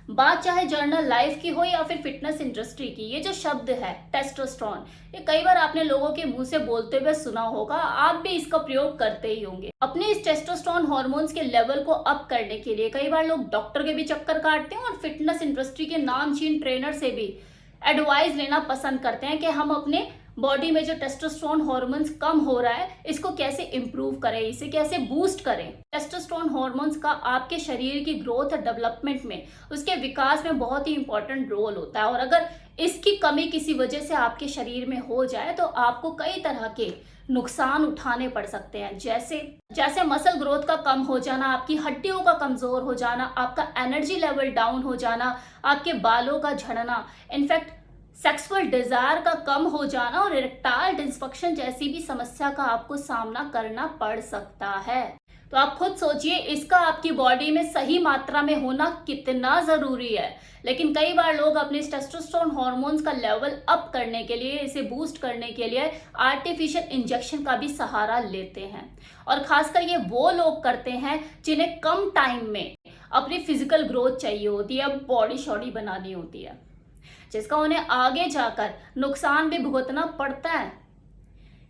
बात चाहे journal life की हो या फिर फिटनेस इंडस्ट्री की, ये जो शब्द है टेस्टोस्टेरोन, ये कई बार आपने लोगों के मुंह से बोलते हुए सुना होगा, आप भी इसका प्रयोग करते ही होंगे। अपने इस टेस्टोस्टेरोन हार्मोन्स के लेवल को अप करने के लिए कई बार लोग डॉक्टर के भी चक्कर काटते हैं और फिटनेस इंडस्ट्री के नामचीन ट्रेनर से भी एडवाइस लेना पसंद करते हैं कि हम अपने बॉडी में जो टेस्टोस्टेरोन हार्मोन्स कम हो रहा है इसको कैसे इंप्रूव करें, इसे कैसे बूस्ट करें। टेस्टोस्टेरोन हार्मोन्स का आपके शरीर की ग्रोथ और डेवलपमेंट में, उसके विकास में बहुत ही इंपॉर्टेंट रोल होता है और अगर इसकी कमी किसी वजह से आपके शरीर में हो जाए तो आपको कई तरह के नुकसान उठाने पड़ सकते हैं, जैसे मसल ग्रोथ का कम हो जाना, आपकी हड्डियों का कमजोर हो जाना, आपका एनर्जी लेवल डाउन हो जाना, आपके बालों का झड़ना, इनफैक्ट सेक्सुअल डिजायर का कम हो जाना और इरेक्टाइल डिस्फंक्शन जैसी भी समस्या का आपको सामना करना पड़ सकता है। तो आप खुद सोचिए इसका आपकी बॉडी में सही मात्रा में होना कितना जरूरी है। लेकिन कई बार लोग अपने टेस्टोस्टेरोन हार्मोन्स का लेवल अप करने के लिए, इसे बूस्ट करने के लिए आर्टिफिशियल इंजेक्शन का भी सहारा लेते हैं और खासकर ये वो लोग करते हैं जिन्हें कम टाइम में अपनी फिजिकल ग्रोथ चाहिए होती है, बॉडी शॉडी बनानी होती है, जिसका उन्हें आगे जाकर नुकसान भी भुगतना पड़ता है,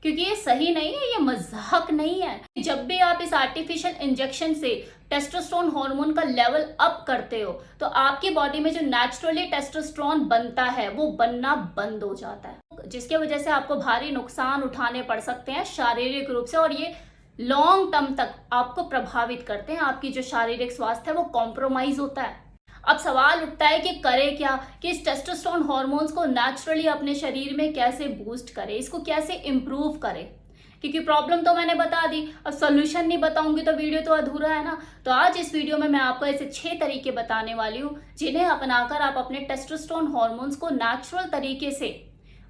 क्योंकि ये सही नहीं है, ये मजाक नहीं है। जब भी आप इस आर्टिफिशियल इंजेक्शन से टेस्टोस्टेरोन हार्मोन का लेवल अप करते हो तो आपकी बॉडी में जो नेचुरली टेस्टोस्टेरोन बनता है वो बनना बंद हो जाता है, जिसकी वजह से आपको भारी नुकसान उठाने पड़ सकते हैं शारीरिक रूप से और ये लॉन्ग टर्म तक आपको प्रभावित करते हैं। आपकी जो शारीरिक स्वास्थ्य है वो कॉम्प्रोमाइज होता है। अब सवाल उठता है कि करें क्या, कि इस टेस्टोस्टेरोन हार्मोन्स को नेचुरली अपने शरीर में कैसे बूस्ट करें, इसको कैसे इंप्रूव करें, क्योंकि प्रॉब्लम तो मैंने बता दी, अब सोल्यूशन नहीं बताऊंगी तो वीडियो तो अधूरा है ना। तो आज इस वीडियो में मैं आपको ऐसे 6 तरीके बताने वाली हूँ जिन्हें अपनाकर आप अपने टेस्टोस्टेरोन हार्मोन्स को नेचुरल तरीके से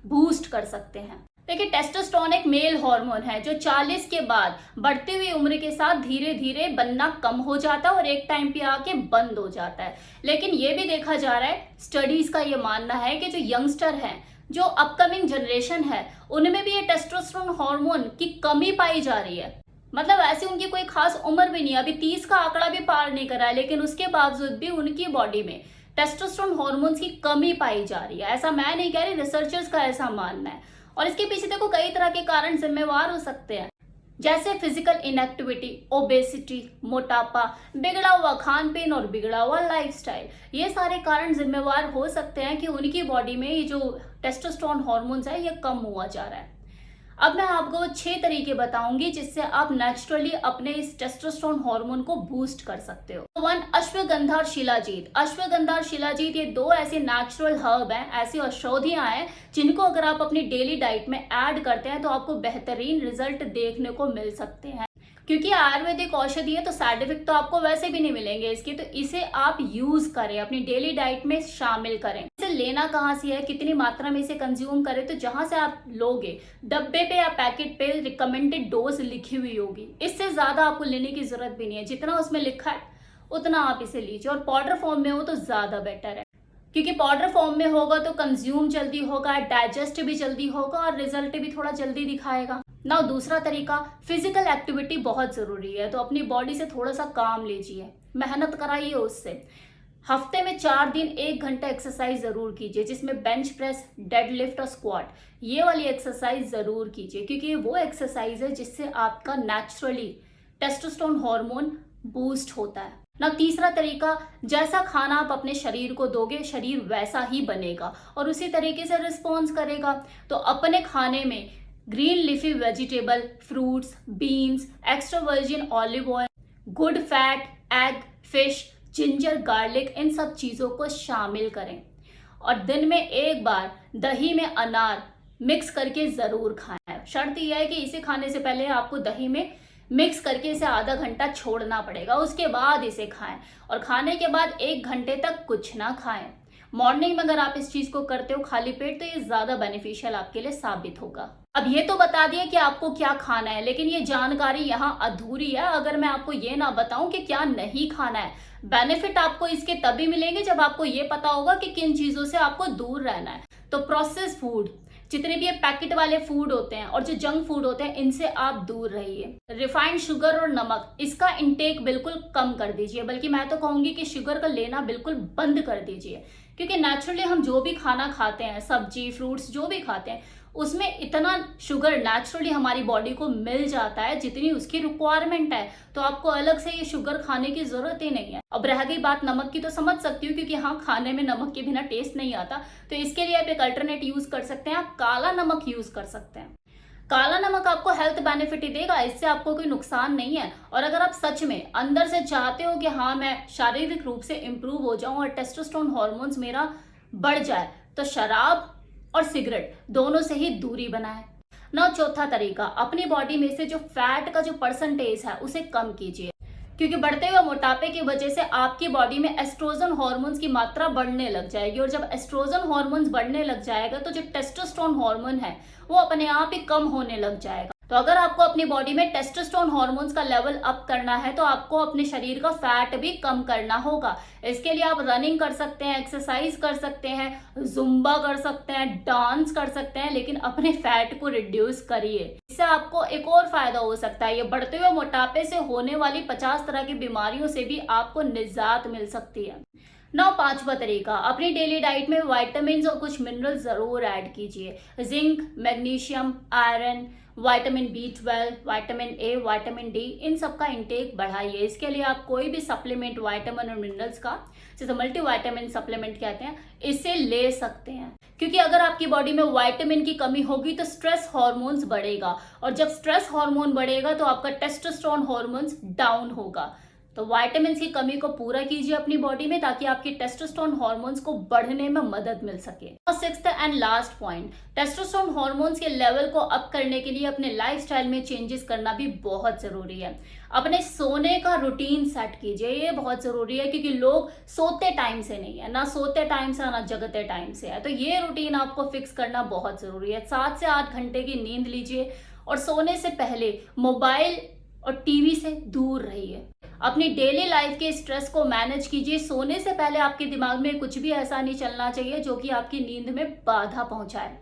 बूस्ट कर सकते हैं। देखिए, टेस्टोस्टेरोन एक मेल हार्मोन है जो 40 के बाद बढ़ती हुई उम्र के साथ धीरे धीरे बनना कम हो जाता है और एक टाइम पे आके बंद हो जाता है। लेकिन ये भी देखा जा रहा है, स्टडीज का ये मानना है कि जो यंगस्टर हैं, जो अपकमिंग जनरेशन है, उनमें भी ये टेस्टोस्टेरोन हार्मोन की कमी पाई जा रही है। मतलब ऐसे उनकी कोई खास उम्र भी नहीं है, अभी 30 का आंकड़ा भी पार नहीं करा है, लेकिन उसके बावजूद भी उनकी बॉडी में टेस्टोस्टेरोन हार्मोन्स की कमी पाई जा रही है। ऐसा मैं नहीं कह रही, रिसर्चर्स का ऐसा मानना है। और इसके पीछे देखो कई तरह के कारण जिम्मेवार हो सकते हैं, जैसे फिजिकल इनएक्टिविटी, ओबेसिटी, मोटापा, बिगड़ा हुआ खान पीन और बिगड़ा हुआ लाइफस्टाइल। ये सारे कारण जिम्मेवार हो सकते हैं कि उनकी बॉडी में ये जो टेस्टोस्टेरोन हार्मोन्स है ये कम हुआ जा रहा है। अब मैं आपको 6 तरीके बताऊंगी जिससे आप नेचुरली अपने इस टेस्टोस्टेरोन हार्मोन को बूस्ट कर सकते हो। 1, अश्वगंधा और शिलाजीत। अश्वगंधा और शिलाजीत ये 2 ऐसे नेचुरल हर्ब हैं, ऐसी औषधियां हैं जिनको अगर आप अपनी डेली डाइट में ऐड करते हैं तो आपको बेहतरीन रिजल्ट देखने को मिल सकते हैं। क्योंकि आयुर्वेदिक औषधि है तो साइड इफेक्ट तो आपको वैसे भी नहीं मिलेंगे इसके, तो इसे आप यूज करें, अपनी डेली डाइट में शामिल करें। इसे लेना कहाँ से है, कितनी मात्रा में इसे कंज्यूम करें, तो जहां से आप लोगे डब्बे पे या पैकेट पे रिकमेंडेड डोज लिखी हुई होगी, इससे ज्यादा आपको लेने की जरूरत भी नहीं है। जितना उसमें लिखा है उतना आप इसे लीजिए, और पाउडर फॉर्म में हो तो ज्यादा बेटर है, क्योंकि पाउडर फॉर्म में होगा तो कंज्यूम जल्दी होगा, डाइजेस्ट भी जल्दी होगा और रिजल्ट भी थोड़ा जल्दी दिखाएगा ना। दूसरा तरीका, फिजिकल एक्टिविटी बहुत जरूरी है, तो अपनी बॉडी से थोड़ा सा काम लीजिए, मेहनत कराइए उससे। हफ्ते में 4 दिन 1 घंटा एक्सरसाइज जरूर कीजिए, जिसमें बेंच प्रेस, डेडलिफ्ट और स्क्वाट, ये वाली एक्सरसाइज जरूर कीजिए, क्योंकि ये वो एक्सरसाइज है जिससे आपका नेचुरली टेस्टोस्टेरोन हार्मोन बूस्ट होता है ना। तीसरा तरीका, जैसा खाना आप अपने शरीर को दोगे शरीर वैसा ही बनेगा और उसी तरीके से रिस्पॉन्स करेगा। तो अपने खाने में green leafy vegetable, fruits, beans, extra virgin olive oil, good fat, egg, fish, ginger, garlic, इन सब चीजों को शामिल करें। और दिन में 1 बार दही में अनार मिक्स करके जरूर खाएं। शर्त यह है कि इसे खाने से पहले आपको दही में मिक्स करके इसे आधा घंटा छोड़ना पड़ेगा, उसके बाद इसे खाएं। और खाने के बाद 1 घंटे तक कुछ ना खाएं। मॉर्निंग में अगर आप इस चीज को करते हो खाली पेट तो ये ज्यादा बेनिफिशियल आपके लिए साबित होगा। अब ये तो बता दिया कि आपको क्या खाना है, लेकिन ये जानकारी यहाँ अधूरी है अगर मैं आपको ये ना बताऊं कि क्या नहीं खाना है। बेनिफिट आपको इसके तभी मिलेंगे जब आपको ये पता होगा कि किन चीजों से आपको दूर रहना है। तो प्रोसेस फूड, जितने भी ये पैकेट वाले फूड होते हैं और जो जंक फूड होते हैं इनसे आप दूर रहिए। रिफाइंड शुगर और नमक इसका इंटेक बिल्कुल कम कर दीजिए, बल्कि मैं तो कहूंगी कि शुगर का लेना बिल्कुल बंद कर दीजिए। क्योंकि नेचुरली हम जो भी खाना खाते हैं, सब्जी फ्रूट्स जो भी खाते हैं, उसमें इतना शुगर नेचुरली हमारी बॉडी को मिल जाता है जितनी उसकी रिक्वायरमेंट है। तो आपको अलग से ये शुगर खाने की जरूरत ही नहीं है। अब रह गई बात नमक की, तो समझ सकती हूँ क्योंकि हाँ, खाने में नमक के बिना टेस्ट नहीं आता। तो इसके लिए आप एक अल्टरनेट यूज कर सकते हैं, आप काला नमक यूज कर सकते हैं। काला नमक आपको हेल्थ बेनिफिट ही देगा, इससे आपको कोई नुकसान नहीं है। और अगर आप सच में अंदर से चाहते हो कि हाँ, मैं शारीरिक रूप से इंप्रूव हो जाऊं और टेस्टोस्टेरोन हार्मोन्स मेरा बढ़ जाए, तो शराब और सिगरेट दोनों से ही दूरी बनाए ना। चौथा तरीका, अपनी बॉडी में से जो फैट का जो परसेंटेज है उसे कम कीजिए। क्योंकि बढ़ते हुए मोटापे की वजह से आपकी बॉडी में एस्ट्रोजन हार्मोन्स की मात्रा बढ़ने लग जाएगी, और जब एस्ट्रोजन हार्मोन्स बढ़ने लग जाएगा तो जो टेस्टोस्टेरोन हार्मोन है वो अपने आप ही कम होने लग जाएगा। तो अगर आपको अपनी बॉडी में टेस्टोस्टेरोन हार्मोन्स का लेवल अप करना है तो आपको अपने शरीर का फैट भी कम करना होगा। इसके लिए आप रनिंग कर सकते हैं, एक्सरसाइज कर सकते हैं, जुम्बा कर सकते हैं, डांस कर सकते हैं, लेकिन अपने फैट को रिड्यूस करिए। इससे आपको एक और फायदा हो सकता है, ये बढ़ते हुए मोटापे से होने वाली 50 तरह की बीमारियों से भी आपको निजात मिल सकती है। नौ पांचवा तरीका, अपनी डेली डाइट में विटामिन और कुछ मिनरल जरूर ऐड कीजिए। Zinc, magnesium, iron, vitamin B12, vitamin A, vitamin D, इन सब का इंटेक बढ़ाइए। इसके लिए आप कोई भी सप्लीमेंट विटामिन और मिनरल्स का, जिसे मल्टीविटामिन सप्लीमेंट कहते हैं, इसे ले सकते हैं। क्योंकि अगर आपकी बॉडी में विटामिन की कमी होगी तो स्ट्रेस हार्मोन्स बढ़ेगा, और जब स्ट्रेस हार्मोन बढ़ेगा तो आपका टेस्टोस्टेरोन हार्मोन्स डाउन होगा। तो विटामिन की कमी को पूरा कीजिए अपनी बॉडी में, ताकि आपकी टेस्टोस्टेरोन हार्मोन्स को बढ़ने में मदद मिल सके। और sixth and last point, testosterone hormones के लेवल को अप करने के लिए अपने लाइफस्टाइल में चेंजेस करना भी बहुत जरूरी है। अपने सोने का रूटीन सेट कीजिए, ये बहुत जरूरी है। क्योंकि लोग सोते टाइम से नहीं है, ना सोते टाइम से ना जगते टाइम से है। तो ये रूटीन आपको फिक्स करना बहुत जरूरी है। 7 से 8 घंटे की नींद लीजिए, और सोने से पहले मोबाइल और टीवी से दूर रहिए। अपनी डेली लाइफ के स्ट्रेस को मैनेज कीजिए। सोने से पहले आपके दिमाग में कुछ भी ऐसा नहीं चलना चाहिए जो कि आपकी नींद में बाधा पहुंचाए।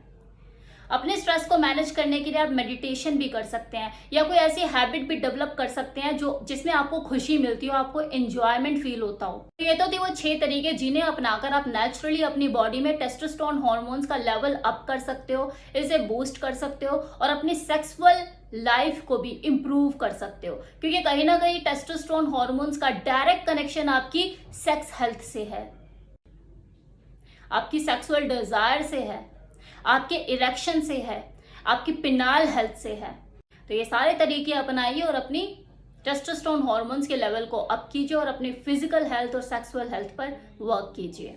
अपने स्ट्रेस को मैनेज करने के लिए आप मेडिटेशन भी कर सकते हैं, या कोई ऐसी हैबिट भी डेवलप कर सकते हैं जो जिसमें आपको खुशी मिलती हो, आपको एंजॉयमेंट फील होता हो। तो ये तो थी वो 6 तरीके जिन्हें अपनाकर आप नेचुरली अपनी बॉडी में टेस्टोस्टेरोन हार्मोन्स का लेवल अप कर सकते हो, इसे बूस्ट कर सकते हो, और अपनी सेक्सुअल लाइफ को भी इंप्रूव कर सकते हो। क्योंकि कहीं ना कहीं टेस्टोस्टेरोन हार्मोन्स का डायरेक्ट कनेक्शन आपकी सेक्स हेल्थ से है, आपकी सेक्सुअल डिजायर से है, आपके इरेक्शन से है, आपकी पिनाल हेल्थ से है। तो ये सारे तरीके अपनाइए और अपनी टेस्टोस्टेरोन हार्मोन्स के लेवल को अप कीजिए, और अपनी फिजिकल हेल्थ और सेक्सुअल हेल्थ पर वर्क कीजिए।